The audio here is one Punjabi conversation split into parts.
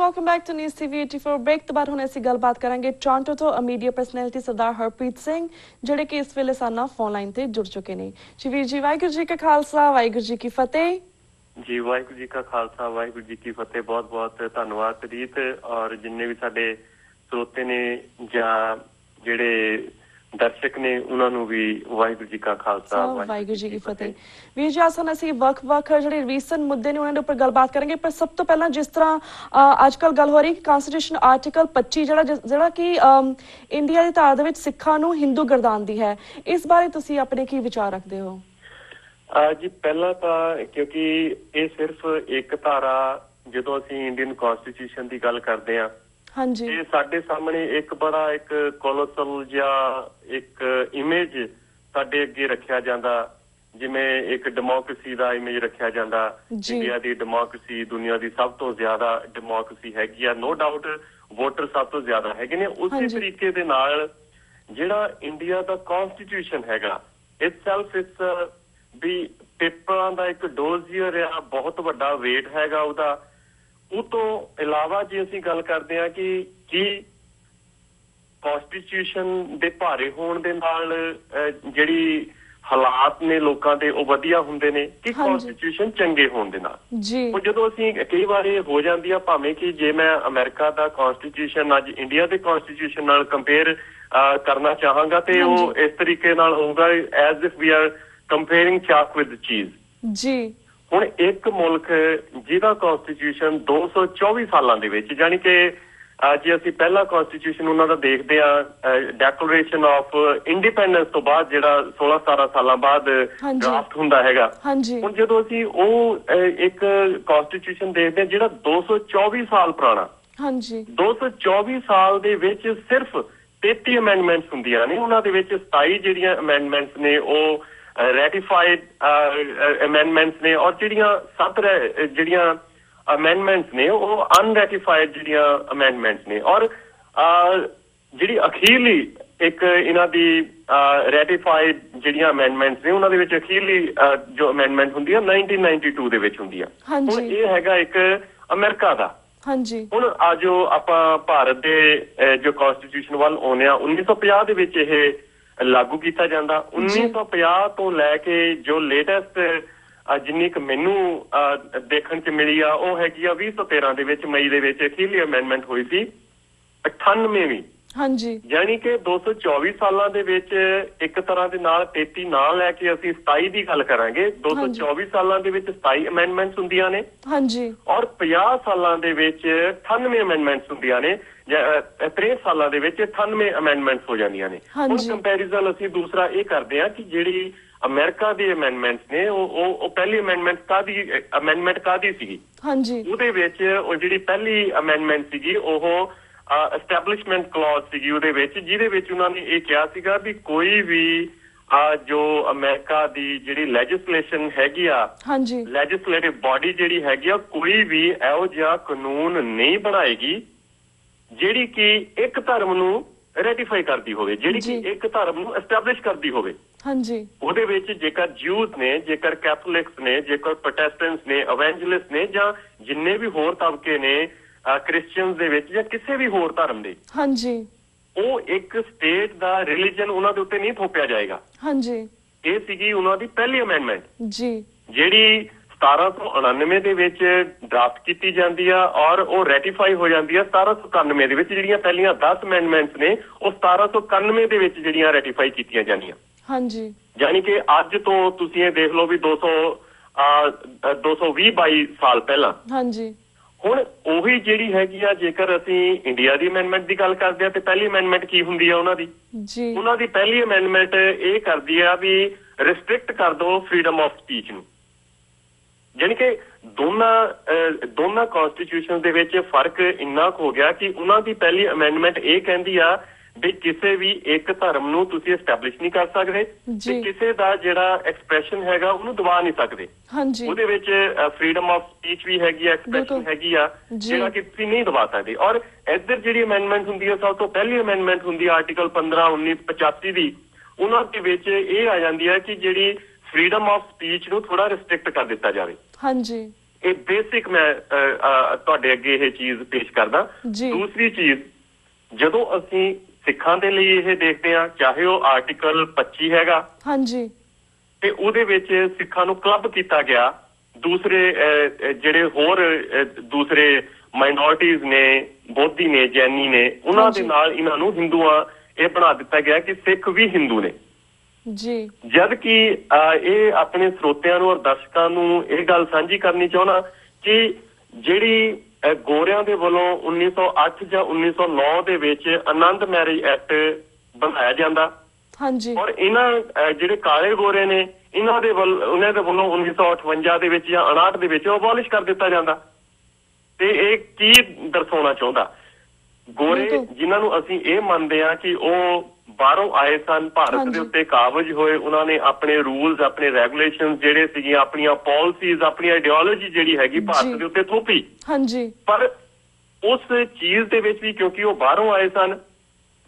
welcome back to News TV 84 break तो बाद हुण असीं गलबात करांगे टोरंटो तो मीडिया परसनैलिटी सरदार हरप्रीत सिंह जिहड़े कि इस वेले साडे नाल फोन लाइन ते जुड़ चुके ने। जी वीर जी वाहिगुरू जी का खालसा वाहिगुरू जी की फतेह। जी वाहिगुरू जी का खालसा वाहिगुरू जी की फतेह। बहुत बहुत धन्नवाद रीत और जिन्ने भी साडे श्रोते ने जां जिहड़े दर्शक ने उन्होंने भी वाहिगुरू जी का खालसा वाहिगुरू जी की फतेह। वीर जी अस असीं वख-वख जिहड़े रीसेंट मुद्दे ने उन्हां दे उपर गलबात करेंगे, पर सब तो पहला जिस तरह अजकल गल हो रही कि कॉन्स्टिट्यूशन आर्टिकल 25 जिहड़ा कि इंडिया दी धारा दे विच सिखां नूं हिंदू गर्दानदी है, इस बारे तुसीं अपने की विचार रखते हो? जी पहला तो क्योंकि ये सिर्फ एक धारा जो असीं इंडियन कॉन्स्टिट्यूशन की गल करते हैं हाँ जी, ये साडे सामने एक बड़ा एक कोलोसल या एक इमेज साडे अगे रखा जाता, जिमें एक डेमोक्रेसी का इमेज रखा जाता। इंडिया की डेमोक्रेसी दुनिया की सब तो ज्यादा डेमोक्रेसी हैगी आ, नो डाउट वोटर सब तो ज्यादा हैगे ने। उसी तरीके दे नाल जिहड़ा इंडिया का कॉन्स्टिट्यूशन हैगा इटसेल्फ इट्स भी पेपरां दा एक डोजियर आ, बहुत वड्डा वेट हैगा उहदा। ਉਹ ਤੋਂ ਇਲਾਵਾ ਜੇ ਅਸੀਂ ਗੱਲ ਕਰਦੇ ਹਾਂ ਕਿ ਕੀ ਕੌਂਸਟੀਟਿਊਸ਼ਨ ਦੇ ਭਾਰੇ ਹੋਣ ਦੇ ਨਾਲ ਜਿਹੜੀ ਹਾਲਾਤ ਨੇ ਲੋਕਾਂ ਦੇ ਉਹ ਵਧੀਆ ਹੁੰਦੇ ਨੇ ਕਿ ਕੌਂਸਟੀਟਿਊਸ਼ਨ ਚੰਗੇ ਹੋਣ ਦੇ ਨਾਲ। ਉਹ ਜਦੋਂ ਅਸੀਂ ਕਈ ਵਾਰ ਇਹ ਹੋ ਜਾਂਦੀ ਆ, ਭਾਵੇਂ ਕਿ ਜੇ ਮੈਂ ਅਮਰੀਕਾ ਦਾ ਕੌਂਸਟੀਟਿਊਸ਼ਨ ਅੱਜ ਇੰਡੀਆ ਦੇ ਕੌਂਸਟੀਟਿਊਸ਼ਨ ਨਾਲ ਕੰਪੇਅਰ ਕਰਨਾ ਚਾਹਾਂਗਾ ਤੇ ਉਹ ਇਸ ਤਰੀਕੇ ਨਾਲ ਹੋਊਗਾ as if we are comparing chalk with cheese. ਜੀ ਹੁਣ ਇੱਕ ਮੁਲਕ ਜਿਹਦਾ ਕੌਂਸਟੀਟਿਊਸ਼ਨ 224 ਸਾਲਾਂ ਦੇ ਵਿੱਚ, ਜਾਣੀ ਕਿ ਜੇ ਅਸੀਂ ਪਹਿਲਾ ਕੌਂਸਟੀਟਿਊਸ਼ਨ ਉਹਨਾਂ ਦਾ ਦੇਖਦੇ ਹਾਂ ਡੈਕਲੇਰੇਸ਼ਨ ਆਫ ਇੰਡੀਪੈਂਡੈਂਸ ਤੋਂ ਬਾਅਦ ਜਿਹੜਾ 16-17 ਸਾਲਾਂ ਬਾਅਦ ਡਰਾਫਟ ਹੁੰਦਾ ਹੈਗਾ, ਹੁਣ ਜਦੋਂ ਅਸੀਂ ਉਹ ਇੱਕ ਕੌਂਸਟੀਟਿਊਸ਼ਨ ਦੇਖਦੇ ਹਾਂ ਜਿਹੜਾ 224 ਸਾਲ ਪੁਰਾਣਾ, 224 ਸਾਲ ਦੇ ਵਿੱਚ ਸਿਰਫ 33 ਅਮੈਂਡਮੈਂਟਸ ਹੁੰਦੀਆਂ ਨੇ, ਉਹਨਾਂ ਦੇ ਵਿੱਚ 27 ਜਿਹੜੀਆਂ ਅਮੈਂਡਮੈਂਟਸ ਨੇ ਉਹ ਰੈਟੀਫਾਈਡ ਅਮੈਂਡਮੈਂਟਸ ਨੇ ਔਰ ਜਿਹੜੀਆਂ 7 ਜਿਹੜੀਆਂ ਅਮੈਂਡਮੈਂਟਸ ਨੇ ਉਹ ਅਨਰੈਟੀਫਾਈਡ ਜਿਹੜੀਆਂ ਅਮੈਂਡਮੈਂਟਸ ਨੇ। ਔਰ ਜਿਹੜੀ ਅਖੀਰਲੀ ਇੱਕ ਇਹਨਾਂ ਦੀ ਰੈਟੀਫਾਈਡ ਜਿਹੜੀਆਂ ਅਮੈਂਡਮੈਂਟਸ ਨੇ ਉਹਨਾਂ ਦੇ ਵਿੱਚ ਅਖੀਰਲੀ ਜੋ ਅਮੈਂਡਮੈਂਟ ਹੁੰਦੀ ਆ 1992 ਦੇ ਵਿੱਚ ਹੁੰਦੀ ਆ। ਹੁਣ ਇਹ ਹੈਗਾ ਇੱਕ ਅਮਰੀਕਾ ਦਾ। ਹੁਣ ਆ ਜੋ ਆਪਾਂ ਭਾਰਤ ਦੇ ਜੋ ਕੌਂਸਟੀਟਿਊਸ਼ਨ ਵੱਲ ਆਉਂਦੇ ਆ 1950 ਦੇ ਵਿੱਚ ਇਹ ਲਾਗੂ ਕੀਤਾ ਜਾਂਦਾ। 1950 ਤੋਂ ਲੈ ਕੇ ਜੋ ਲੇਟੈਸਟ ਜਿੰਨੀ ਕੁ ਮੈਨੂੰ ਦੇਖਣ ਚ ਮਿਲੀ ਆ ਉਹ ਹੈਗੀ ਆ 2013 ਦੇ ਵਿੱਚ ਮਈ ਦੇ ਵਿੱਚ ਅਖੀਰਲੀ ਅਮੈਂਡਮੈਂਟ ਹੋਈ ਸੀ 98ਵੀਂ। ਯਾਨੀ ਕਿ 224 ਸਾਲਾਂ ਦੇ ਵਿੱਚ ਇੱਕ ਤਰ੍ਹਾਂ ਦੇ ਨਾਲ 33 ਨਾ ਲੈ ਕੇ ਅਸੀਂ 27 ਦੀ ਗੱਲ ਕਰਾਂਗੇ। 224 ਸਾਲਾਂ ਦੇ ਵਿੱਚ 27 ਅਮੈਂਡਮੈਂਟਸ ਹੁੰਦੀਆਂ ਨੇ ਔਰ 50 ਸਾਲਾਂ ਦੇ ਵਿੱਚ 98 ਅਮੈਂਡਮੈਂਟਸ ਹੁੰਦੀਆਂ ਨੇ। 63 ਸਾਲਾਂ ਦੇ ਵਿੱਚ 98 ਅਮੈਂਡਮੈਂਟਸ ਹੋ ਜਾਂਦੀਆਂ ਨੇ। ਹੁਣ ਕੰਪੈਰੀਜ਼ਨ ਅਸੀਂ ਦੂਸਰਾ ਇਹ ਕਰਦੇ ਹਾਂ ਕਿ ਜਿਹੜੀ ਅਮਰੀਕਾ ਦੇ ਅਮੈਂਡਮੈਂਟਸ ਨੇ ਉਹ ਪਹਿਲੀ ਅਮੈਂਡਮੈਂਟ ਕਾਹਦੀ ਸੀਗੀ, ਉਹਦੇ ਵਿੱਚ ਉਹ ਜਿਹੜੀ ਪਹਿਲੀ ਅਮੈਂਡਮੈਂਟ ਸੀਗੀ ਉਹ ਐਸਟੈਬਲਿਸ਼ਮੈਂਟ ਕਲੌਜ਼ ਸੀਗੀ ਉਹਦੇ ਵਿੱਚ, ਜਿਹਦੇ ਵਿੱਚ ਉਹਨਾਂ ਨੇ ਇਹ ਕਿਹਾ ਸੀਗਾ ਵੀ ਕੋਈ ਵੀ ਜੋ ਅਮਰੀਕਾ ਦੀ ਜਿਹੜੀ ਲੈਜਿਸਲੇਸ਼ਨ ਹੈਗੀ ਆ, ਲੈਜਿਸਲੇਟਿਵ ਬਾਡੀ ਜਿਹੜੀ ਹੈਗੀ ਆ, ਕੋਈ ਵੀ ਇਹੋ ਜਿਹਾ ਕਾਨੂੰਨ ਨਹੀਂ ਬਣਾਏਗੀ ਜਿਹੜੀ ਕਿ ਇੱਕ ਧਰਮ ਨੂੰ ਰੈਟੀਫਾਈ ਕਰਦੀ ਹੋਵੇ, ਜਿਹੜੀ ਕਿ ਇੱਕ ਧਰਮ ਨੂੰ ਐਸਟੈਬਲਿਸ਼ ਕਰਦੀ ਹੋਵੇ। ਉਹਦੇ ਵਿੱਚ ਜੇਕਰ ਜਿਊਜ਼ ਨੇ, ਜੇਕਰ ਕੈਥੋਲਿਕਸ ਨੇ, ਜੇਕਰ ਪ੍ਰੋਟੈਸਟੈਂਟਸ ਨੇ, ਇਵੈਂਜਲਿਸਟ ਨੇ ਜਾਂ ਜਿੰਨੇ ਵੀ ਹੋਰ ਤਬਕੇ ਨੇ ਕ੍ਰਿਸਚੀਅਨਸ ਦੇ ਵਿੱਚ ਜਾਂ ਕਿਸੇ ਵੀ ਹੋਰ ਧਰਮ ਦੇ, ਉਹ ਇੱਕ ਸਟੇਟ ਦਾ ਰਿਲੀਜਨ ਉਹਨਾਂ ਦੇ ਉੱਤੇ ਨਹੀਂ ਥੋਪਿਆ ਜਾਏਗਾ। ਇਹ ਸੀਗੀ ਉਹਨਾਂ ਦੀ ਪਹਿਲੀ ਅਮੈਂਡਮੈਂਟ ਜਿਹੜੀ 1799 ਦੇ ਵਿੱਚ ਡਰਾਫਟ ਕੀਤੀ ਜਾਂਦੀ ਆ ਔਰ ਉਹ ਰੈਟੀਫਾਈ ਹੋ ਜਾਂਦੀ ਆ 1791 ਦੇ ਵਿੱਚ। ਜਿਹੜੀਆਂ ਪਹਿਲੀਆਂ 10 ਅਮੈਂਡਮੈਂਟਸ ਨੇ ਉਹ 1791 ਦੇ ਵਿੱਚ ਜਿਹੜੀਆਂ ਰੈਟੀਫਾਈ ਕੀਤੀਆਂ ਜਾਂਦੀਆਂ। ਯਾਨੀ ਕਿ ਅੱਜ ਤੋਂ ਤੁਸੀਂ ਇਹ ਦੇਖ ਲਓ ਵੀ 220-22 ਸਾਲ ਪਹਿਲਾਂ। ਹੁਣ ਉਹੀ ਜਿਹੜੀ ਹੈਗੀ ਆ, ਜੇਕਰ ਅਸੀਂ ਇੰਡੀਆ ਦੀ ਅਮੈਂਡਮੈਂਟ ਦੀ ਗੱਲ ਕਰਦੇ ਆ ਤੇ ਪਹਿਲੀ ਅਮੈਂਡਮੈਂਟ ਕੀ ਹੁੰਦੀ ਆ ਉਹਨਾਂ ਦੀ? ਉਹਨਾਂ ਦੀ ਪਹਿਲੀ ਅਮੈਂਡਮੈਂਟ ਇਹ ਕਰਦੀ ਆ ਵੀ ਰਿਸਟ੍ਰਿਕਟ ਕਰ ਦਿਓ ਫਰੀडम ਆਫ ਸਪੀਚ ਨੂੰ। ਜਾਣੀ ਕਿ ਦੋਨਾਂ ਕੌਂਸਟੀਟਿਊਸ਼ਨ ਦੇ ਵਿੱਚ ਫਰਕ ਇੰਨਾ ਕੁ ਹੋ ਗਿਆ ਕਿ ਉਹਨਾਂ ਦੀ ਪਹਿਲੀ ਅਮੈਂਡਮੈਂਟ ਇਹ ਕਹਿੰਦੀ ਆ ਵੀ ਕਿਸੇ ਵੀ ਇੱਕ ਧਰਮ ਨੂੰ ਤੁਸੀਂ ਐਸਟੈਬਲਿਸ਼ ਨਹੀਂ ਕਰ ਸਕਦੇ ਤੇ ਕਿਸੇ ਦਾ ਜਿਹੜਾ ਐਕਸਪ੍ਰੈਸ਼ਨ ਹੈਗਾ ਉਹਨੂੰ ਦਬਾ ਨਹੀਂ ਸਕਦੇ। ਉਹਦੇ ਵਿੱਚ ਫਰੀडम ਆਫ ਸਪੀਚ ਵੀ ਹੈਗੀ ਆ, ਐਕਸਪ੍ਰੈਸ਼ਨ ਹੈਗੀ ਆ, ਜਿਹੜਾ ਕਿ ਤੁਸੀਂ ਨਹੀਂ ਦਬਾ ਸਕਦੇ। ਔਰ ਇੱਧਰ ਜਿਹੜੀ ਅਮੈਂਡਮੈਂਟ ਹੁੰਦੀ ਆ, ਸਭ ਤੋਂ ਪਹਿਲੀ ਅਮੈਂਡਮੈਂਟ ਹੁੰਦੀ ਆ ਆਰਟੀਕਲ 15-19-85 ਦੀ, ਉਹਨਾਂ ਦੇ ਵਿੱਚ ਇਹ ਆ ਜਾਂਦੀ ਹੈ ਕਿ ਜਿਹੜੀ ਫਰੀडम ਆਫ ਸਪੀਚ ਨੂੰ ਥੋੜਾ ਰਿਸਟ੍ਰਿਕਟ ਕਰ ਦਿੱਤਾ ਜਾਵੇ। ਇਹ ਬੇਸਿਕ ਮੈਂ ਤੁਹਾਡੇ ਅੱਗੇ ਇਹ ਚੀਜ਼ ਪੇਸ਼ ਕਰਦਾ। ਦੂਸਰੀ ਚੀਜ਼, ਜਦੋਂ ਅਸੀਂ ਸਿੱਖਾਂ ਦੇ ਲਈ ਇਹ ਦੇਖਦੇ ਹਾਂ, ਚਾਹੇ ਉਹ ਆਰਟੀਕਲ 25 ਹੈਗਾ ਹਾਂਜੀ, ਤੇ ਉਹਦੇ ਵਿੱਚ ਸਿੱਖਾਂ ਨੂੰ ਕਲੱਬ ਕੀਤਾ ਗਿਆ, ਦੂਸਰੇ ਜਿਹੜੇ ਹੋਰ ਦੂਸਰੇ ਮਾਈਨੋਰਿਟੀਜ਼ ਨੇ, ਬੋਧੀ ਨੇ, ਜੈਨੀ ਨੇ, ਉਹਨਾਂ ਦੇ ਨਾਲ ਇਹਨਾਂ ਨੂੰ ਹਿੰਦੂਆਂ ਇਹ ਬਣਾ ਦਿੱਤਾ ਗਿਆ ਕਿ ਸਿੱਖ ਵੀ ਹਿੰਦੂ ਨੇ ਜੀ। ਜਦ ਕਿ ਇਹ ਆਪਣੇ ਸਰੋਤਿਆਂ ਨੂੰ ਔਰ ਦਰਸ਼ਕਾਂ ਨੂੰ ਇਹ ਗੱਲ ਸਾਂਝੀ ਕਰਨੀ ਚਾਹੁੰਦਾ ਕਿ ਜਿਹੜੀ ਗੋਰਿਆਂ ਦੇ ਵੱਲੋਂ 1908 ਜਾਂ 1909 ਦੇ ਵਿੱਚ ਆਨੰਦ ਮੈਰਿਜ ਐਕਟ ਬਣਾਇਆ ਜਾਂਦਾ ਹਾਂਜੀ, ਔਰ ਇਹਨਾਂ ਜਿਹੜੇ ਕਾਲੇ ਗੋਰੇ ਨੇ ਉਹਨਾਂ ਦੇ ਵੱਲੋਂ 1958 ਦੇ ਵਿੱਚ ਜਾਂ 59 ਦੇ ਵਿੱਚ ਅਬੋਲਿਸ਼ ਕਰ ਦਿੱਤਾ ਜਾਂਦਾ। ਤੇ ਇਹ ਕੀ ਦਰਸਾਉਣਾ ਚਾਹੁੰਦਾ? ਗੋਰੇ ਜਿਨ੍ਹਾਂ ਨੂੰ ਅਸੀਂ ਇਹ ਮੰਨਦੇ ਹਾਂ ਕਿ ਉਹ ਬਾਹਰੋਂ ਆਏ ਸਨ, ਭਾਰਤ ਦੇ ਉੱਤੇ ਕਾਬਜ ਹੋਏ, ਉਹਨਾਂ ਨੇ ਆਪਣੇ ਰੂਲਸ, ਆਪਣੇ ਰੈਗੂਲੇਸ਼ਨ ਜਿਹੜੇ ਸੀਗੇ, ਆਪਣੀਆਂ ਪਾਲਿਸੀਜ਼, ਆਪਣੀ ਆਈਡੀਓਲੋਜੀ ਜਿਹੜੀ ਹੈਗੀ ਭਾਰਤ ਦੇ ਉੱਤੇ ਥੋਪੀ। ਹਾਂਜੀ, ਪਰ ਉਸ ਚੀਜ਼ ਦੇ ਵਿੱਚ ਵੀ ਕਿਉਂਕਿ ਉਹ ਬਾਹਰੋਂ ਆਏ ਸਨ,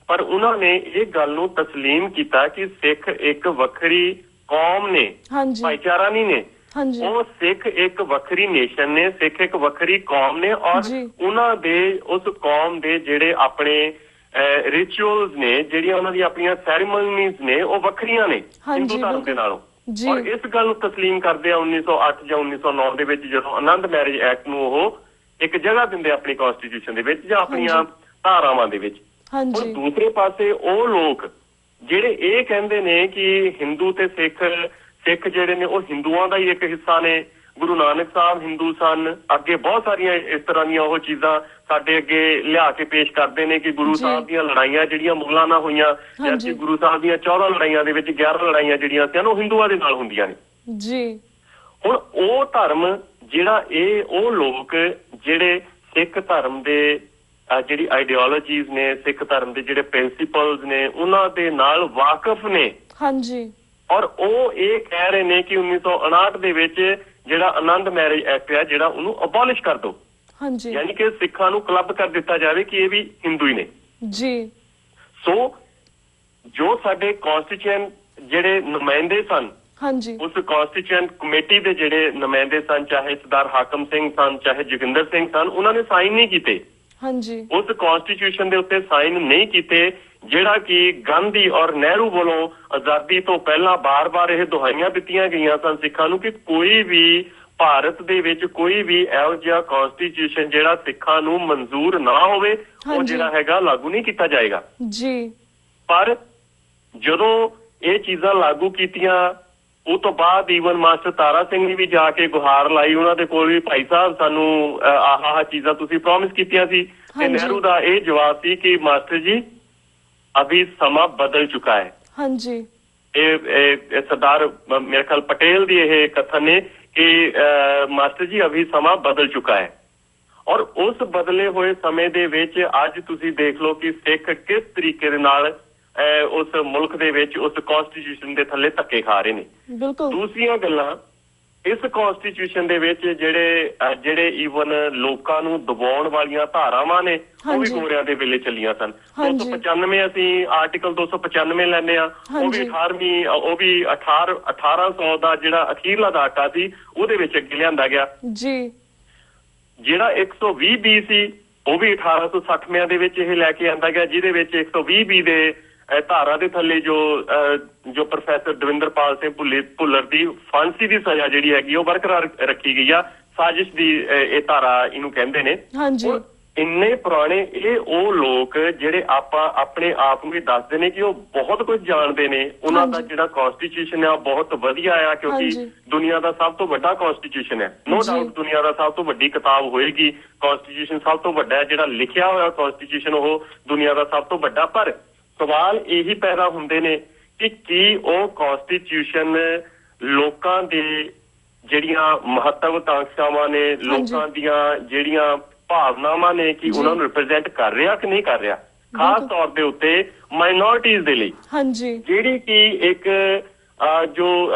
ਪਰ ਉਹਨਾਂ ਨੇ ਇਹ ਗੱਲ ਨੂੰ ਤਸਲੀਮ ਕੀਤਾ ਕਿ ਸਿੱਖ ਇੱਕ ਵੱਖਰੀ ਕੌਮ ਨੇ, ਭਾਈਚਾਰਾ ਨਹੀਂ ਨੇ, ਉਹ ਸਿੱਖ ਇੱਕ ਵੱਖਰੀ ਨੇਸ਼ਨ ਨੇ, ਸਿੱਖ ਇੱਕ ਵੱਖਰੀ ਕੌਮ ਨੇ ਔਰ ਉਹਨਾਂ ਦੇ ਉਸ ਕੌਮ ਦੇ ਜਿਹੜੇ ਆਪਣੇ ਰਿਚੁਅਲਸ ਨੇ, ਜਿਹੜੀਆਂ ਉਹਨਾਂ ਦੀਆਂ ਆਪਣੀਆਂ ਸੈਰੀਮਨੀਜ਼ ਨੇ, ਉਹ ਵੱਖਰੀਆਂ ਨੇ ਹਿੰਦੂ ਧਰਮ ਦੇ ਨਾਲੋਂ। ਔਰ ਇਸ ਗੱਲ ਨੂੰ ਤਸਲੀਮ ਕਰਦੇ ਆ 1908 ਜਾਂ 1909 ਦੇ ਵਿੱਚ ਜਦੋਂ ਆਨੰਦ ਮੈਰਿਜ ਐਕਟ ਨੂੰ ਉਹ ਇੱਕ ਜਗ੍ਹਾ ਦਿੰਦੇ ਆਪਣੀ ਕਨਸਟੀਟਿਊਸ਼ਨ ਦੇ ਵਿੱਚ ਜਾਂ ਆਪਣੀਆਂ ਧਾਰਾਵਾਂ ਦੇ ਵਿੱਚ। ਹੁਣ ਦੂਸਰੇ ਪਾਸੇ ਉਹ ਲੋਕ ਜਿਹੜੇ ਇਹ ਕਹਿੰਦੇ ਨੇ ਕਿ ਹਿੰਦੂ ਤੇ ਸਿੱਖ ਜਿਹੜੇ ਨੇ ਉਹ ਹਿੰਦੂਆਂ ਦਾ ਹੀ ਇੱਕ ਹਿੱਸਾ ਨੇ, ਗੁਰੂ ਨਾਨਕ ਸਾਹਿਬ ਹਿੰਦੂ ਸਨ, ਅੱਗੇ ਬਹੁਤ ਸਾਰੀਆਂ ਇਸ ਤਰ੍ਹਾਂ ਦੀਆਂ ਉਹ ਚੀਜ਼ਾਂ ਸਾਡੇ ਅੱਗੇ ਲਿਆ ਕੇ ਪੇਸ਼ ਕਰਦੇ ਨੇ ਕਿ ਗੁਰੂ ਸਾਹਿਬ ਦੀਆਂ ਲੜਾਈਆਂ ਜਿਹੜੀਆਂ ਮੁਗਲਾਂ ਨਾਲ ਹੋਈਆਂ, ਜਦਕਿ ਗੁਰੂ ਸਾਹਿਬ ਦੀਆਂ 14 ਲੜਾਈਆਂ ਦੇ ਵਿੱਚ 11 ਲੜਾਈਆਂ ਜਿਹੜੀਆਂ ਸਨ ਉਹ ਹਿੰਦੂਆਂ ਦੇ ਨਾਲ ਹੁੰਦੀਆਂ ਨੇ ਜੀ। ਹੁਣ ਉਹ ਧਰਮ ਜਿਹੜਾ ਉਹ ਲੋਕ ਜਿਹੜੇ ਸਿੱਖ ਧਰਮ ਦੇ ਜਿਹੜੀ ਆਈਡੀਓਲੋਜੀਜ਼ ਨੇ, ਸਿੱਖ ਧਰਮ ਦੇ ਜਿਹੜੇ ਪ੍ਰਿੰਸੀਪਲਸ ਨੇ, ਉਹਨਾਂ ਦੇ ਨਾਲ ਵਾਕਿਫ ਨੇ ਹਾਂਜੀ, ਔਰ ਉਹ ਇਹ ਕਹਿ ਰਹੇ ਨੇ ਕਿ 1959 ਦੇ ਵਿੱਚ ਜਿਹੜਾ ਆਨੰਦ ਮੈਰਿਜ ਐਕਟ ਹੈ ਜਿਹੜਾ ਉਹਨੂੰ ਅਬੋਲਿਸ਼ ਕਰ ਦੋ ਹਾਂਜੀ, ਯਾਨੀ ਕਿ ਸਿੱਖਾਂ ਨੂੰ ਕਲੱਬ ਕਰ ਦਿੱਤਾ ਜਾਵੇ ਕਿ ਇਹ ਵੀ ਹਿੰਦੂ ਹੀ ਨੇ ਜੀ। ਸੋ ਜੋ ਸਾਡੇ ਕਨਸਟੀਟਿਊਐਂਟ ਜਿਹੜੇ ਨੁਮਾਇੰਦੇ ਸਨ ਹਾਂਜੀ, ਉਸ ਕਨਸਟੀਟਿਊਐਂਟ ਕਮੇਟੀ ਦੇ ਜਿਹੜੇ ਨੁਮਾਇੰਦੇ ਸਨ, ਚਾਹੇ ਸਰਦਾਰ ਹਾਕਮ ਸਿੰਘ ਸਨ, ਚਾਹੇ ਜੋਗਿੰਦਰ ਸਿੰਘ ਸਨ, ਉਹਨਾਂ ਨੇ ਸਾਈਨ ਨਹੀਂ ਕੀਤੇ ਹਾਂਜੀ, ਉਸ ਕਨਸਟੀਟਿਊਸ਼ਨ ਦੇ ਉੱਤੇ ਸਾਈਨ ਨਹੀਂ ਕੀਤੇ ਜਿਹੜਾ ਕਿ ਗਾਂਧੀ ਔਰ ਨਹਿਰੂ ਵੱਲੋਂ ਆਜ਼ਾਦੀ ਤੋਂ ਪਹਿਲਾਂ ਬਾਰ-ਬਾਰ ਇਹ ਦੁਹਾਈਆਂ ਦਿੱਤੀਆਂ ਗਈਆਂ ਸਨ ਸਿੱਖਾਂ ਨੂੰ ਕਿ ਕੋਈ ਵੀ ਭਾਰਤ ਦੇ ਵਿੱਚ ਕੋਈ ਵੀ ਇਹੋ ਜਿਹਾ ਕਨਸਟੀਟਿਊਸ਼ਨ ਜਿਹੜਾ ਸਿੱਖਾਂ ਨੂੰ ਮਨਜ਼ੂਰ ਨਾ ਹੋਵੇ ਉਹ ਜਿਹੜਾ ਹੈਗਾ ਲਾਗੂ ਨਹੀਂ ਕੀਤਾ ਜਾਏਗਾ ਜੀ। ਪਰ ਜਦੋਂ ਇਹ ਚੀਜ਼ਾਂ ਲਾਗੂ ਕੀਤੀਆਂ ਉਹ ਤੋਂ ਬਾਅਦ ਈਵਨ ਮਾਸਟਰ ਤਾਰਾ ਸਿੰਘ ਨੇ ਵੀ ਜਾ ਕੇ ਗੁਹਾਰ ਲਾਈ ਉਹਨਾਂ ਦੇ ਕੋਲ ਵੀ, ਭਾਈ ਸਾਹਿਬ ਸਾਨੂੰ ਆਹ ਚੀਜ਼ਾਂ ਤੁਸੀਂ ਪ੍ਰੋਮਿਸ ਕੀਤੀਆਂ ਸੀ, ਤੇ ਨਹਿਰੂ ਦਾ ਇਹ ਜਵਾਬ ਸੀ ਕਿ ਮਾਸਟਰ ਜੀ ਅਭੀ ਸਮਾਂ ਬਦਲ ਚੁੱਕਾ ਹੈ ਹਾਂਜੀ। ਇਹ ਸਰਦਾਰ ਮੇਰੇ ਖਿਆਲ ਪਟੇਲ ਦੀ ਇਹ ਕਥਨ ਨੇ ਕਿ ਮਾਸਟਰ ਜੀ ਅਭੀ ਸਮਾਂ ਬਦਲ ਚੁੱਕਾ ਹੈ। ਔਰ ਉਸ ਬਦਲੇ ਹੋਏ ਸਮੇਂ ਦੇ ਵਿੱਚ ਅੱਜ ਤੁਸੀਂ ਦੇਖ ਲਓ ਕਿ ਸਿੱਖ ਕਿਸ ਤਰੀਕੇ ਦੇ ਨਾਲ ਉਸ ਮੁਲਕ ਦੇ ਵਿੱਚ ਉਸ ਕਨਸਟੀਟਿਊਸ਼ਨ ਦੇ ਥੱਲੇ ਧੱਕੇ ਖਾ ਰਹੇ ਨੇ। ਦੂਸਰੀਆਂ ਗੱਲਾਂ, ਇਸ ਕਨਸਟੀਟਿਊਸ਼ਨ ਦੇ ਵਿੱਚ ਜਿਹੜੇ ਈਵਨ ਲੋਕਾਂ ਨੂੰ ਦਬਾਉਣ ਵਾਲੀਆਂ ਧਾਰਾਵਾਂ ਨੇ ਉਹ ਵੀ ਗੋਰਿਆਂ ਦੇ ਵੇਲੇ ਚੱਲੀਆਂ ਸਨ। 295 ਅਸੀਂ ਆਰਟੀਕਲ 295 ਲੈਂਦੇ ਆ, ਉਹ ਵੀ 1800 ਦਾ ਜਿਹੜਾ ਅਖੀਰਲਾ ਦਾਇਰਾ ਸੀ ਉਹਦੇ ਵਿੱਚ ਅੱਗੇ ਲਿਆਂਦਾ ਗਿਆ ਜੀ। ਜਿਹੜਾ 120B ਸੀ ਉਹ ਵੀ 1860 ਦੇ ਵਿੱਚ ਇਹ ਲੈ ਕੇ ਆਂਦਾ ਗਿਆ, ਜਿਹਦੇ ਵਿੱਚ 120B ਦੇ ਧਾਰਾ ਦੇ ਥੱਲੇ ਜੋ ਪ੍ਰੋਫੈਸਰ ਦਵਿੰਦਰਪਾਲ ਸਿੰਘ ਭੁੱਲਰ ਦੀ ਫਾਂਸੀ ਦੀ ਸਜ਼ਾ ਜਿਹੜੀ ਹੈਗੀ ਉਹ ਬਰਕਰਾਰ ਰੱਖੀ ਗਈ ਆ। ਸਾਜ਼ਿਸ਼ ਦੀ ਇਹ ਧਾਰਾ ਇਹਨੂੰ ਕਹਿੰਦੇ ਨੇ। ਇੰਨੇ ਪੁਰਾਣੇ ਇਹ ਉਹ ਲੋਕ ਜਿਹੜੇ ਆਪਣੇ ਆਪ ਨੂੰ ਦੱਸਦੇ ਨੇ ਕਿ ਉਹ ਬਹੁਤ ਕੁਝ ਜਾਣਦੇ ਨੇ, ਉਹਨਾਂ ਦਾ ਜਿਹੜਾ ਕਨਸਟੀਟਿਊਸ਼ਨ ਹੈ ਬਹੁਤ ਵਧੀਆ ਆ ਕਿਉਂਕਿ ਦੁਨੀਆ ਦਾ ਸਭ ਤੋਂ ਵੱਡਾ ਕਨਸਟੀਟਿਊਸ਼ਨ ਹੈ। ਨੋ ਡਾਊਟ ਦੁਨੀਆ ਦਾ ਸਭ ਤੋਂ ਵੱਡੀ ਕਿਤਾਬ ਹੋਏਗੀ, ਕਨਸਟੀਟਿਊਸ਼ਨ ਸਭ ਤੋਂ ਵੱਡਾ ਹੈ, ਜਿਹੜਾ ਲਿਖਿਆ ਹੋਇਆ ਕਨਸਟੀਟਿਊਸ਼ਨ ਉਹ ਦੁਨੀਆ ਦਾ ਸਭ ਤੋਂ ਵੱਡਾ। ਪਰ ਸਵਾਲ ਇਹੀ ਪੈਦਾ ਹੁੰਦੇ ਨੇ ਕਿ ਕੀ ਉਹ ਕਨਸਟੀਟਿਊਸ਼ਨ ਲੋਕਾਂ ਦੇ ਜਿਹੜੀਆਂ ਮਹੱਤਵਕਾਂਖਿਆਵਾਂ ਨੇ, ਲੋਕਾਂ ਦੀਆਂ ਜਿਹੜੀਆਂ ਭਾਵਨਾਵਾਂ ਨੇ ਕਿ ਉਹਨਾਂ ਨੂੰ ਰਿਪਰੈਜ਼ੈਂਟ ਕਰ ਰਿਹਾ ਕਿ ਨਹੀਂ ਕਰ ਰਿਹਾ, ਖਾਸ ਤੌਰ ਦੇ ਉੱਤੇ ਮਾਈਨੋਰਿਟੀਜ਼ ਦੇ ਲਈ ਜਿਹੜੀ ਕਿ ਇੱਕ ਜੋ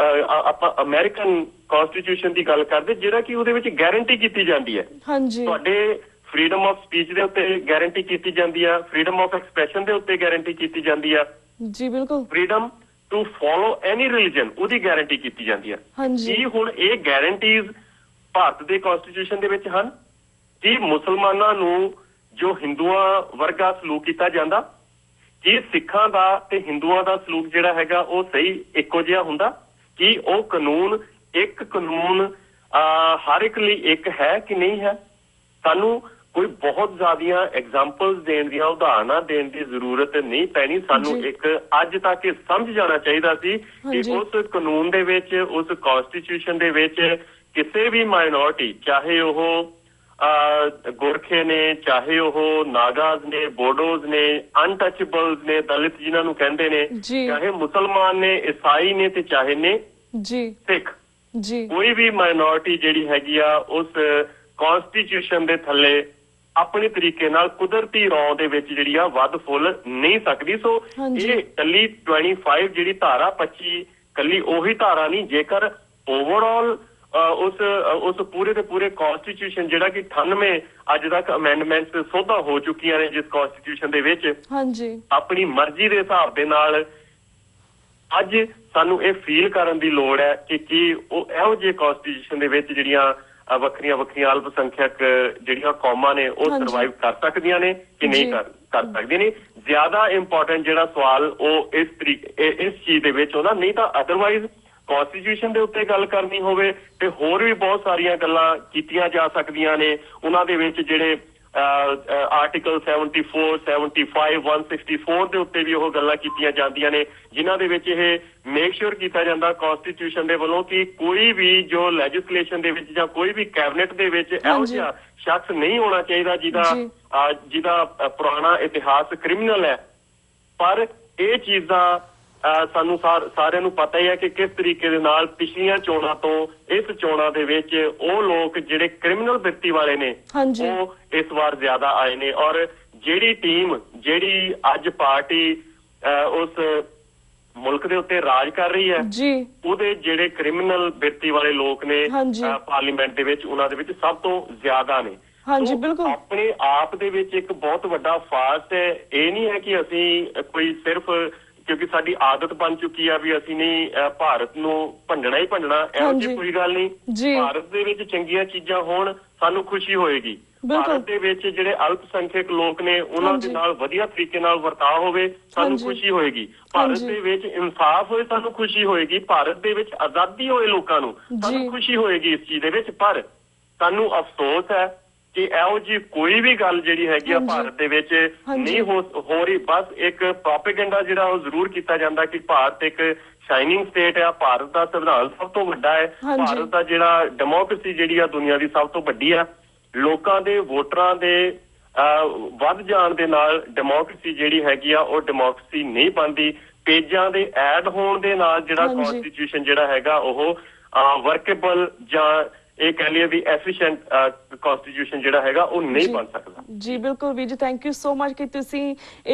ਆਪਾਂ ਅਮਰੀਕਨ ਕਨਸਟੀਟਿਊਸ਼ਨ ਦੀ ਗੱਲ ਕਰਦੇ ਜਿਹੜਾ ਕਿ ਉਹਦੇ ਵਿੱਚ ਗਾਰੰਟੀ ਕੀਤੀ ਜਾਂਦੀ ਹੈ ਤੁਹਾਡੇ ਫਰੀडम ਆਫ ਸਪੀਚ ਦੇ ਉੱਤੇ ਗਾਰੰਟੀ ਕੀਤੀ ਜਾਂਦੀ ਆ, ਫਰੀडम ਆਫ ਐਕਸਪ੍ਰੈਸ਼ਨ ਦੇ ਉੱਤੇ ਗਾਰੰਟੀ ਕੀਤੀ ਜਾਂਦੀ ਆ ਜੀ, ਬਿਲਕੁਲ freedom to follow any religion ਉਹਦੀ ਗਾਰੰਟੀ ਕੀਤੀ ਜਾਂਦੀ ਆ ਜੀ। ਹੁਣ ਇਹ ਗਾਰੰਟੀਜ਼ ਭਾਰਤ ਦੇ ਕਨਸਟੀਟਿਊਸ਼ਨ ਦੇ ਵਿੱਚ ਹਨ? ਕੀ ਮੁਸਲਮਾਨਾਂ ਨੂੰ ਜੋ ਹਿੰਦੂਆਂ ਵਰਗਾ ਸਲੂਕ ਕੀਤਾ ਜਾਂਦਾ, ਕੀ ਸਿੱਖਾਂ ਦਾ ਤੇ ਹਿੰਦੂਆਂ ਦਾ ਸਲੂਕ ਜਿਹੜਾ ਹੈਗਾ ਉਹ ਸਹੀ ਇੱਕੋ ਜਿਹਾ ਹੁੰਦਾ? ਕੀ ਉਹ ਕਾਨੂੰਨ ਹਰ ਇੱਕ ਲਈ ਇੱਕ ਹੈ ਕਿ ਨਹੀਂ ਹੈ? ਸਾਨੂੰ ਕੋਈ ਬਹੁਤ ਜ਼ਿਆਦੀਆਂ ਐਗਜ਼ਾਮਪਲਸ ਦੇਣ ਦੀਆਂ, ਉਦਾਹਰਨਾਂ ਦੇਣ ਦੀ ਜ਼ਰੂਰਤ ਨਹੀਂ ਪੈਣੀ। ਸਾਨੂੰ ਇੱਕ ਅੱਜ ਤੱਕ ਇਹ ਸਮਝ ਜਾਣਾ ਚਾਹੀਦਾ ਸੀ ਕਿ ਉਸ ਕਾਨੂੰਨ ਦੇ ਵਿੱਚ, ਉਸ ਕਨਸਟੀਟਿਊਸ਼ਨ ਦੇ ਵਿੱਚ ਕਿਸੇ ਵੀ ਮਾਈਨੋਰਿਟੀ, ਚਾਹੇ ਉਹ ਗੋਰਖੇ ਨੇ, ਚਾਹੇ ਉਹ ਨਾਗਾਜ਼ ਨੇ, ਬੋਡੋਜ਼ ਨੇ, ਅਨਟੱਚੇਬਲਸ ਨੇ, ਦਲਿਤ ਜਿਨ੍ਹਾਂ ਨੂੰ ਕਹਿੰਦੇ ਨੇ, ਚਾਹੇ ਮੁਸਲਮਾਨ ਨੇ, ਈਸਾਈ ਨੇ ਤੇ ਚਾਹੇ ਨੇ ਸਿੱਖ, ਕੋਈ ਵੀ ਮਾਈਨੋਰਿਟੀ ਜਿਹੜੀ ਹੈਗੀ ਆ ਉਸ ਕਨਸਟੀਟਿਊਸ਼ਨ ਦੇ ਥੱਲੇ ਆਪਣੇ ਤਰੀਕੇ ਨਾਲ ਕੁਦਰਤੀ ਰੌਂ ਦੇ ਵਿੱਚ ਜਿਹੜੀ ਆ ਵੱਧ ਫੁੱਲ ਨਹੀਂ ਸਕਦੀ। ਸੋ ਇਹ ਕੱਲੀ 25 ਜਿਹੜੀ ਧਾਰਾ 25 ਕੱਲੀ ਉਹੀ ਧਾਰਾ ਨਹੀਂ, ਜੇਕਰ ਓਵਰਆਲ ਉਸ ਪੂਰੇ ਦੇ ਪੂਰੇ ਕਨਸਟੀਟਿਊਸ਼ਨ ਜਿਹੜਾ ਕਿ 98 ਅੱਜ ਤੱਕ ਅਮੈਂਡਮੈਂਟਸ ਸੋਧਾਂ ਹੋ ਚੁੱਕੀਆਂ ਨੇ ਜਿਸ ਕਨਸਟੀਟਿਊਸ਼ਨ ਦੇ ਵਿੱਚ, ਆਪਣੀ ਮਰਜ਼ੀ ਦੇ ਹਿਸਾਬ ਦੇ ਨਾਲ ਅੱਜ ਸਾਨੂੰ ਇਹ ਫੀਲ ਕਰਨ ਦੀ ਲੋੜ ਹੈ ਕਿ ਕੀ ਉਹ ਇਹੋ ਜਿਹੇ ਕਨਸਟੀਟਿਊਸ਼ਨ ਦੇ ਵਿੱਚ ਜਿਹੜੀਆਂ ਵੱਖਰੀਆਂ ਅਲਪ ਸੰਖਿਅਕ ਜਿਹੜੀਆਂ ਕੌਮਾਂ ਨੇ ਉਹ ਸਰਵਾਈਵ ਕਰ ਸਕਦੀਆਂ ਨੇ ਕਿ ਨਹੀਂ ਕਰ ਸਕਦੀਆਂ ਨੇ। ਜ਼ਿਆਦਾ ਇੰਪੋਰਟੈਂਟ ਜਿਹੜਾ ਸਵਾਲ ਉਹ ਇਸ ਚੀਜ਼ ਦੇ ਵਿੱਚ ਹੁੰਦਾ, ਨਹੀਂ ਤਾਂ ਅਦਰਵਾਈਜ਼ ਕਨਸਟੀਟਿਊਸ਼ਨ ਦੇ ਉੱਤੇ ਗੱਲ ਕਰਨੀ ਹੋਵੇ ਤੇ ਹੋਰ ਵੀ ਬਹੁਤ ਸਾਰੀਆਂ ਗੱਲਾਂ ਕੀਤੀਆਂ ਜਾ ਸਕਦੀਆਂ ਨੇ। ਉਹਨਾਂ ਦੇ ਵਿੱਚ ਜਿਹੜੇ ਆਰਟੀਕਲ 74, 75, 164 ਦੇ ਉੱਤੇ ਵੀ ਉਹ ਗੱਲਾਂ ਕੀਤੀਆਂ ਜਾਂਦੀਆਂ ਨੇ, ਜਿਨ੍ਹਾਂ ਦੇ ਵਿੱਚ ਇਹ ਮੇਕ ਸ਼ੋਰ ਕੀਤਾ ਜਾਂਦਾ ਕਨਸਟੀਟਿਊਸ਼ਨ ਦੇ ਵੱਲੋਂ ਕਿ ਕੋਈ ਵੀ ਜੋ ਲੈਜਿਸਲੇਸ਼ਨ ਦੇ ਵਿੱਚ ਜਾਂ ਕੋਈ ਵੀ ਕੈਬਨਿਟ ਦੇ ਵਿੱਚ ਇਹੋ ਜਿਹਾ ਸ਼ਖਸ ਨਹੀਂ ਹੋਣਾ ਚਾਹੀਦਾ ਜਿਹਦਾ ਪੁਰਾਣਾ ਇਤਿਹਾਸ ਕ੍ਰਿਮੀਨਲ ਹੈ। ਪਰ ਇਹ ਚੀਜ਼ਾਂ ਸਾਨੂੰ ਸਾਰਿਆਂ ਨੂੰ ਪਤਾ ਹੀ ਹੈ ਕਿ ਕਿਸ ਤਰੀਕੇ ਦੇ ਨਾਲ ਪਿਛਲੀਆਂ ਚੋਣਾਂ ਤੋਂ ਇਸ ਚੋਣਾਂ ਦੇ ਵਿੱਚ ਉਹ ਲੋਕ ਜਿਹੜੇ ਕ੍ਰਿਮੀਨਲ ਬਿਰਤੀ ਵਾਲੇ ਨੇ ਉਹ ਇਸ ਵਾਰ ਜ਼ਿਆਦਾ ਆਏ ਨੇ। ਔਰ ਜਿਹੜੀ ਟੀਮ, ਜਿਹੜੀ ਅੱਜ ਪਾਰਟੀ ਉਸ ਮੁਲਕ ਦੇ ਉੱਤੇ ਰਾਜ ਕਰ ਰਹੀ ਹੈ, ਉਹਦੇ ਜਿਹੜੇ ਕ੍ਰਿਮੀਨਲ ਬਿਰਤੀ ਵਾਲੇ ਲੋਕ ਨੇ ਪਾਰਲੀਮੈਂਟ ਦੇ ਵਿੱਚ, ਉਹਨਾਂ ਦੇ ਵਿੱਚ ਸਭ ਤੋਂ ਜ਼ਿਆਦਾ ਨੇ। ਆਪਣੇ ਆਪ ਦੇ ਵਿੱਚ ਇੱਕ ਬਹੁਤ ਵੱਡਾ ਫਾਸਟ ਹੈ। ਇਹ ਨਹੀਂ ਹੈ ਕਿ ਅਸੀਂ ਕੋਈ ਸਿਰਫ ਕਿਉਂਕਿ ਸਾਡੀ ਆਦਤ ਬਣ ਚੁੱਕੀ ਆ ਵੀ ਅਸੀਂ ਨਹੀਂ ਭਾਰਤ ਨੂੰ ਭੰਡਣਾ ਹੀ ਭੰਡਣਾ, ਇਹੋ ਜਿਹੀ ਕੋਈ ਗੱਲ ਨਹੀਂ। ਭਾਰਤ ਦੇ ਵਿੱਚ ਚੰਗੀਆਂ ਚੀਜ਼ਾਂ ਹੋਣ ਸਾਨੂੰ ਖੁਸ਼ੀ ਹੋਏਗੀ। ਭਾਰਤ ਦੇ ਵਿੱਚ ਜਿਹੜੇ ਅਲਪ ਸੰਖਿਅਕ ਲੋਕ ਨੇ ਉਹਨਾਂ ਦੇ ਨਾਲ ਵਧੀਆ ਤਰੀਕੇ ਨਾਲ ਵਰਤਾਅ ਹੋਵੇ, ਸਾਨੂੰ ਖੁਸ਼ੀ ਹੋਏਗੀ। ਭਾਰਤ ਦੇ ਵਿੱਚ ਇਨਸਾਫ ਹੋਏ, ਸਾਨੂੰ ਖੁਸ਼ੀ ਹੋਏਗੀ। ਭਾਰਤ ਦੇ ਵਿੱਚ ਆਜ਼ਾਦੀ ਹੋਏ ਲੋਕਾਂ ਨੂੰ, ਸਾਨੂੰ ਖੁਸ਼ੀ ਹੋਏਗੀ ਇਸ ਚੀਜ਼ ਦੇ ਵਿੱਚ। ਪਰ ਸਾਨੂੰ ਅਫਸੋਸ ਹੈ ਕਿ ਇਹੋ ਜਿਹੀ ਕੋਈ ਵੀ ਗੱਲ ਜਿਹੜੀ ਹੈਗੀ ਆ ਭਾਰਤ ਦੇ ਵਿੱਚ ਨਹੀਂ ਹੋ ਰਹੀ। ਬਸ ਇੱਕ ਪ੍ਰੋਪੇਗੈਂਡਾ ਜਿਹੜਾ ਉਹ ਜ਼ਰੂਰ ਕੀਤਾ ਜਾਂਦਾ ਕਿ ਭਾਰਤ ਇੱਕ ਸ਼ਾਈਨਿੰਗ ਸਟੇਟ ਹੈ, ਭਾਰਤ ਦਾ ਸੰਵਿਧਾਨ ਸਭ ਤੋਂ ਵੱਡਾ ਹੈ, ਭਾਰਤ ਦਾ ਜਿਹੜਾ ਡੈਮੋਕ੍ਰੇਸੀ ਜਿਹੜੀ ਆ ਦੁਨੀਆ ਦੀ ਸਭ ਤੋਂ ਵੱਡੀ ਹੈ। ਲੋਕਾਂ ਦੇ ਵੋਟਰਾਂ ਦੇ ਵੱਧ ਜਾਣ ਦੇ ਨਾਲ ਡੈਮੋਕ੍ਰੇਸੀ ਜਿਹੜੀ ਹੈਗੀ ਆ ਉਹ ਡੈਮੋਕ੍ਰੇਸੀ ਨਹੀਂ ਬਣਦੀ। ਪੇਜਾਂ ਦੇ ਐਡ ਹੋਣ ਦੇ ਨਾਲ ਜਿਹੜਾ ਕਨਸਟੀਟਿਊਸ਼ਨ ਜਿਹੜਾ ਹੈਗਾ ਉਹ ਵਰਕੇਬਲ ਜਾਂ ਇਹ ਕਹਿ ਲਈਏ ਵੀ ਐਫੀਸ਼ੀਐਂਟ ਕਨਸਟੀਟਿਊਸ਼ਨ ਜਿਹੜਾ ਹੈਗਾ ਉਹ ਨਹੀਂ ਬਣ ਸਕਦਾ। ਜੀ ਬਿਲਕੁਲ ਵੀਰ ਜੀ, ਥੈਂਕ ਯੂ ਸੋ ਮਚ ਕਿ ਤੁਸੀਂ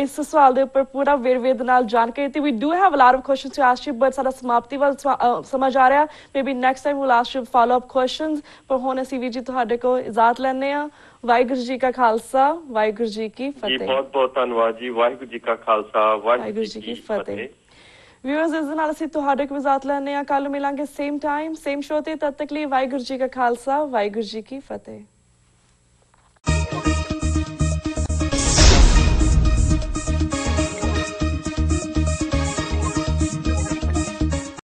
ਇਸ ਸਵਾਲ ਦੇ ਉੱਪਰ ਪੂਰਾ ਵੇਰਵੇ ਦੇ ਨਾਲ ਜਾਣਕਾਰੀ ਦਿੱਤੀ। We do have a lot of questions to ask you, but ਸਾਡਾ ਸਮਾਪਤੀ ਵੱਲ ਸਮਝ ਆ ਰਿਹਾ। Maybe next time we'll ask you follow up questions. ਪਰ ਹੁਣ ਅਸੀਂ ਵੀਰ ਜੀ ਤੁਹਾਡੇ ਕੋਲ ਇਜਾਜ਼ਤ ਲੈਂਦੇ ਹਾਂ। ਵਾਹਿਗੁਰੂ ਜੀ ਕਾ ਖਾਲਸਾ, ਵਾਹਿਗੁਰੂ ਜੀ ਕੀ ਫਤਿਹ। ਬਹੁਤ ਬਹੁਤ ਧੰਨਵਾਦ ਜੀ। ਵਾਹਿਗੁਰੂ ਜੀ ਕਾ ਖਾਲਸਾ, ਵਾਹਿਗੁਰੂ ਜੀ ਕੀ ਫਤਿਹ। ਵਿਊਅਰਸ, ਇਸ ਦੇ ਨਾਲ ਅਸੀਂ ਤੁਹਾਡੇ ਕੋਲ ਇਜਾਜ਼ਤ ਲੈਂਦੇ ਹਾਂ। ਕੱਲ ਮਿਲਾਂਗੇ ਸੇਮ ਟਾਈਮ ਸੇਮ ਸ਼ੋ ਤੇ। ਤਦ ਤੱਕ ਲਈ ਵਾਹਿਗੁਰੂ ਜੀ ਕਾ ਖਾਲਸਾ, ਵਾਹਿਗੁਰੂ ਜੀ ਕੀ ਫਤਿਹ।